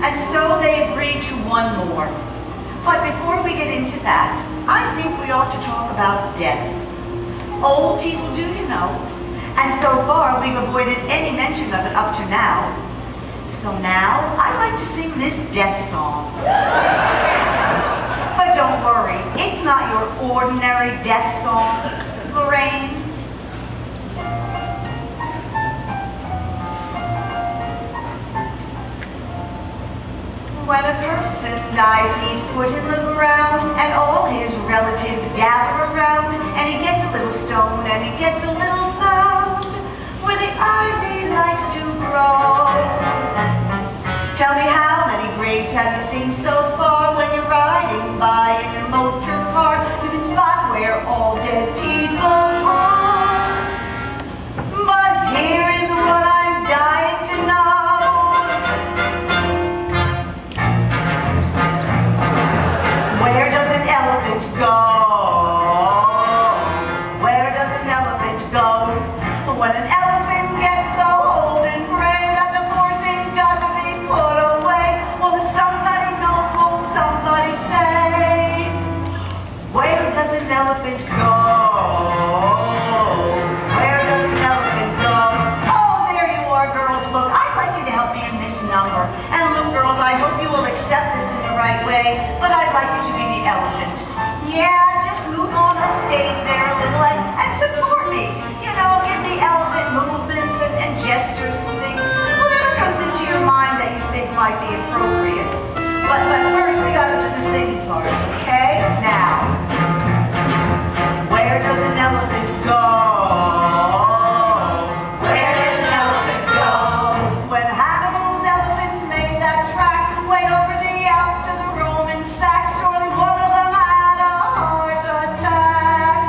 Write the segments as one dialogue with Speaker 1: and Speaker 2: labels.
Speaker 1: and so they agreed to one more. But before we get into that, I think we ought to talk about death. Old people do, you know. And so far, we've avoided any mention of it up to now. So now, I'd like to sing this death song. But don't worry, it's not your ordinary death song. Lorraine? When a person dies, he's put in the ground, and all his relatives gather around, and he gets a little stone, and he gets a little mound, where the ivy likes to grow. Tell me, how many graves have you seen so far? When you're riding by in your motor car, you can spot where all dead people are. But here is what I'm dying to know. Where does an elephant go? Where does an elephant go? When an elephant gets so old and gray that the poor thing's got to be put away, well, if somebody knows, won't somebody say? Where does an elephant go? Where does an elephant go? Oh, there you are, girls. Look, I'd like you to help me in this number. And look, girls, I hope you will accept this in the right way, but I'd like you to be the elephant. Yeah, just move on up stage there a little and support me. You know, give me elephant movements and gestures and things. Whatever comes into your mind that you think might be appropriate. But first, we gotta do the singing part, okay? Now, where does an elephant go? Where does an elephant go? When Hannibal's elephants made that track way over the Alps to the Roman sack, surely one of them had a heart attack.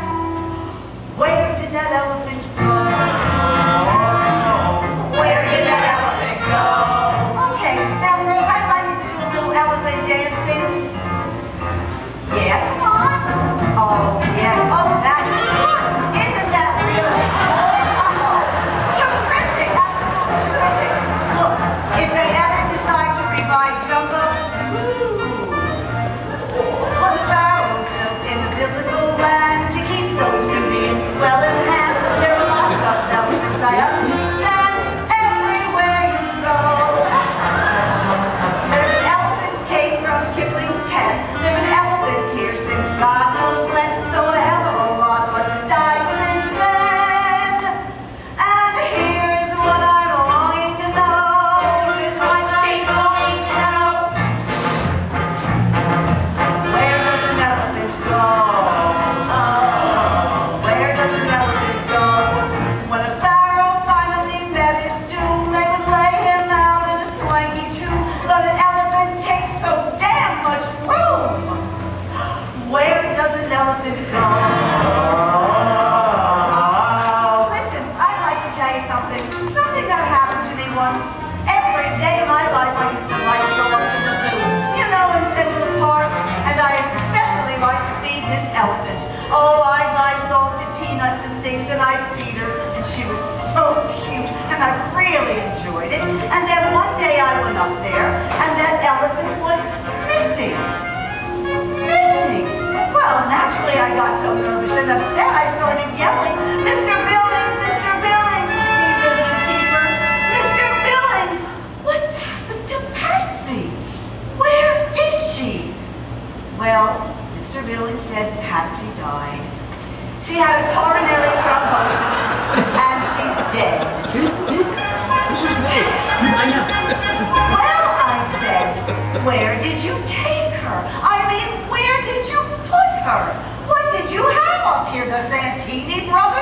Speaker 1: Where did that elephant go? Where did that elephant go? Okay, now girls, I'd like you to do a little elephant dancing. Yeah, come on. Oh, yes. Oh, that's good. Isn't that really good? Oh, terrific. Absolutely terrific. Look, if they ever decide to revive Jumbo, well, the pharaohs built in the biblical land to keep those Nubians well in hand. There are lots of elephants, I understand, everywhere you go. There have been elephants came from Kipling's pen. There have been elephants here since God knows when, so a hell of a lot must have died since then. And here is what I'm longing to know. Is what she's longing to know. Where does an elephant go? Oh, where does an elephant go? When a pharaoh finally met his doom, they would lay him out in a swanky tomb. But an elephant takes so damn much room. Where does an elephant go? Listen, I'd like to tell you something. Something that happened to me once. Every day of my life I used to like to go up to the zoo. You know, in Central Park. And I especially like to feed this elephant. Oh, I'd buy salted peanuts and things and I'd feed her. And she was so cute. And I really enjoyed it. And then one day I went up there and that elephant was missing. Missing. Well, naturally I got so nervous and upset I started yelling, Mr. Billings, Mr. Billings, he says, zookeeper. Mr. Billings, what's happened to Patsy? Where is she? Well, Mr. Billings said Patsy died. She had a coronary thrombosis and she's dead.
Speaker 2: What's his name?
Speaker 3: I know.
Speaker 1: Well, I said, where did you take her? I mean, where did you put her? What did you have up here, the Santini brothers?